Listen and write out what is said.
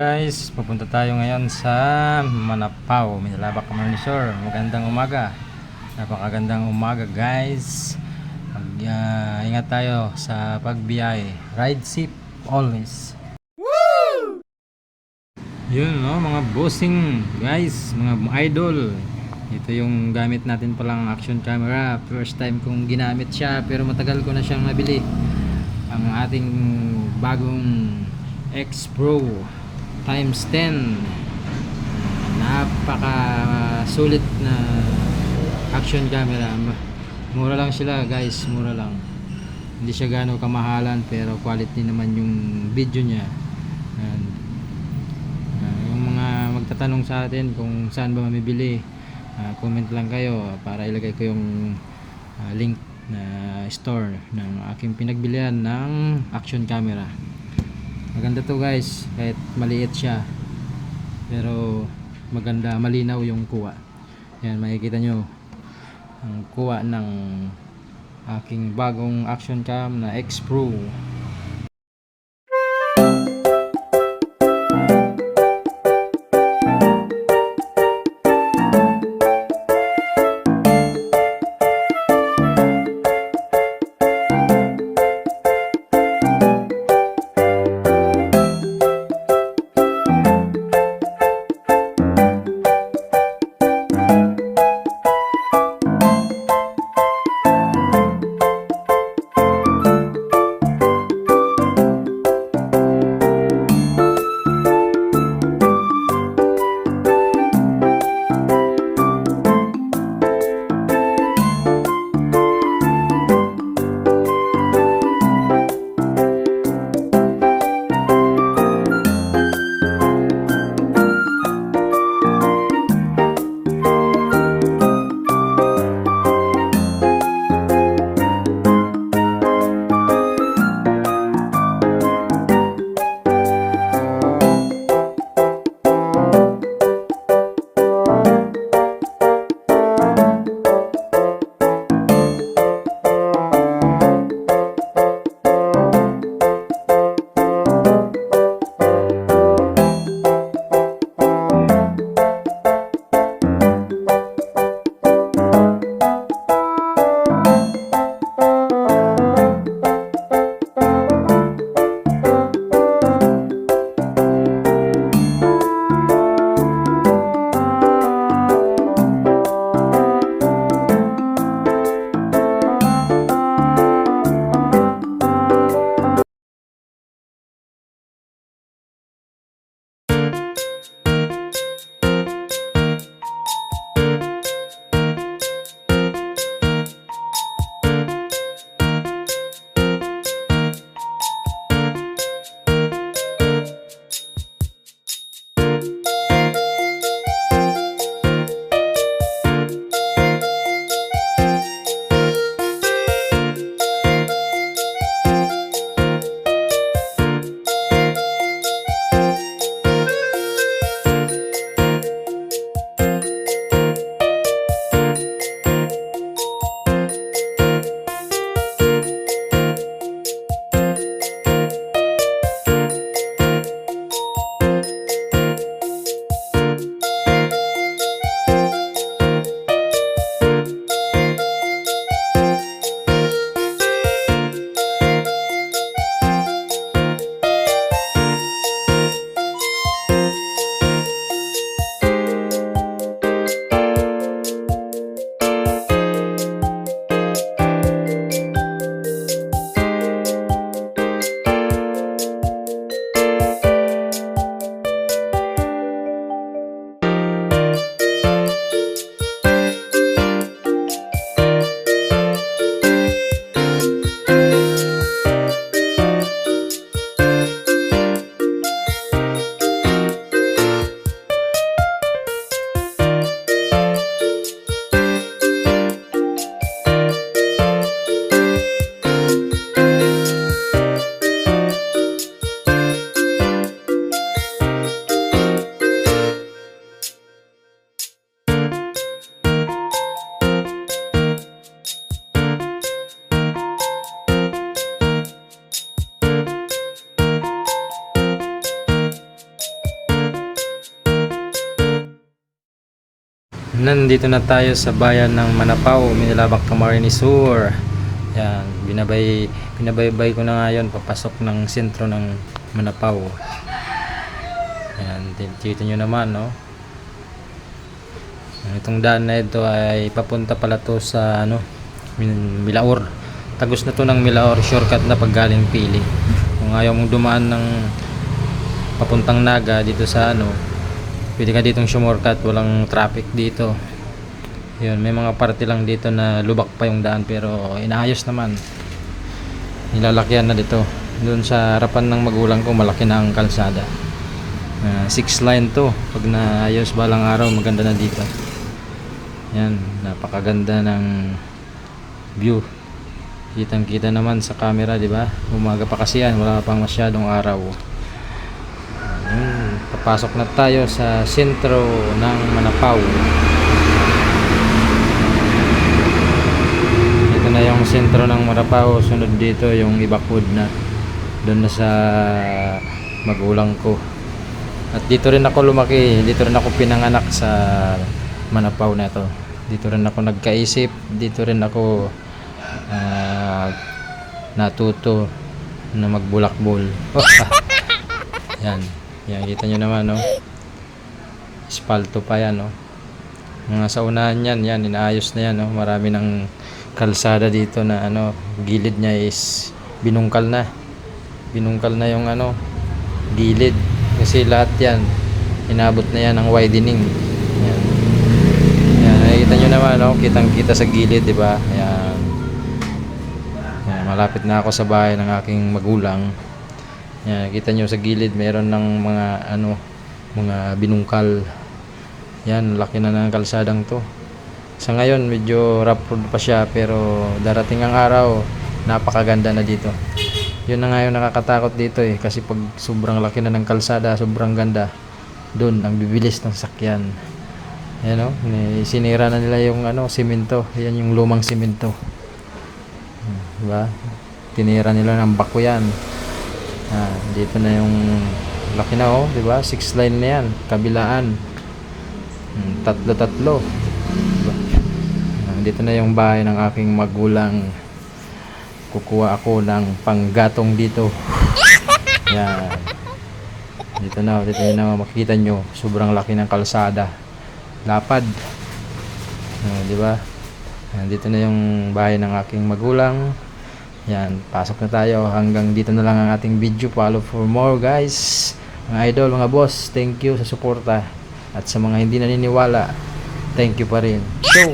Guys, papunta tayo ngayon sa Manapao, Minalabak, Manisor. Magandang umaga. Napakagandang umaga, guys. Ingat tayo sa pagbiyahe. Ride safe always. Woo! Yun, no, mga bossing, guys, mga idol. Ito yung gamit natin palang action camera. First time kong ginamit siya, pero matagal ko na siyang nabili. Ang ating bagong X Pro times 10, napaka sulit na action camera. Mura lang sila, guys, mura lang, hindi siya gaano kamahalan, pero quality naman yung video niya. And, yung mga magtatanong sa atin kung saan ba mamibili, comment lang kayo para ilagay ko yung link na store ng aking pinagbilian ng action camera. Maganda to, guys, kahit maliit siya, pero maganda, malinaw yung kuha. Yan, makikita nyo ang kuha ng aking bagong action cam na X Pro. Nandito na tayo sa bayan ng Manapao, Minilabak, Camarines Sur. Yan, binabaybay ko na ngayon papasok ng sentro ng Manapao. Yan, dito nyo naman, no? Itong daan na ito ay papunta pala to sa Milaor. Tagos na to ng Milaor, shortcut na pag galing Pili. Kung ayaw mong dumaan ng papuntang Naga dito sa pwede ka ditong shortcut, walang traffic dito. Yun, may mga parte lang dito na lubak pa yung daan pero inaayos naman. Nilalakyan na dito. Doon sa harapan ng magulang ko malaki na ang kalsada. 6 line to. Pag naayos balang araw maganda na dito. Yan, napakaganda ng view. Kitang-kita naman sa camera, di ba? Umaga pa kasi yan, wala pang masyadong araw. Papasok na tayo sa sentro ng Manapao. Ito na yung sentro ng Manapao. Sunod dito yung Ibakod na. Doon na sa magulang ko. At dito rin ako lumaki. Dito rin ako pinanganak sa Manapao na ito. Dito rin ako nagkaisip. Dito rin ako natuto na magbulakbol. Yan. Yan, kita nyo naman, no? Espalto pa yan, no? Mga sa unahan yan, inaayos na yan, no? Marami ng kalsada dito na, gilid niya is binungkal na. Binungkal na yung, gilid. Kasi lahat yan, inabot na yan ng widening. Yan. Yan, nakikita nyo naman, no? Kitang-kita sa gilid, di ba? Yan. Yan, malapit na ako sa bahay ng aking magulang. Yan, kita nyo sa gilid mayroon ng mga binungkal. Yan, laki na ng kalsadang to. Sa ngayon medyo rough road pa siya pero darating ang araw napakaganda na dito. Yun na ngayon nakakatakot dito kasi pag sobrang laki na ng kalsada, sobrang ganda, doon ang bibilis ng sakyan. Yan, sinira na nila yung simento. Yan yung lumang simento. Diba? Tinira nila ng bako yan. Dito na yung laki na, di ba? 6 line na yan, kabilaan. Tatlo. Diba? Dito na yung bahay ng aking magulang. Kukuha ako ng panggatong dito. Yan. Dito na makikita nyo, sobrang laki ng kalsada. Lapad. Di ba? Dito na yung bahay ng aking magulang. Yan, pasok na tayo. Hanggang dito na lang ang ating video. Follow for more, guys. Mga idol, mga boss, thank you sa suporta. At sa mga hindi naniniwala, thank you pa rin. So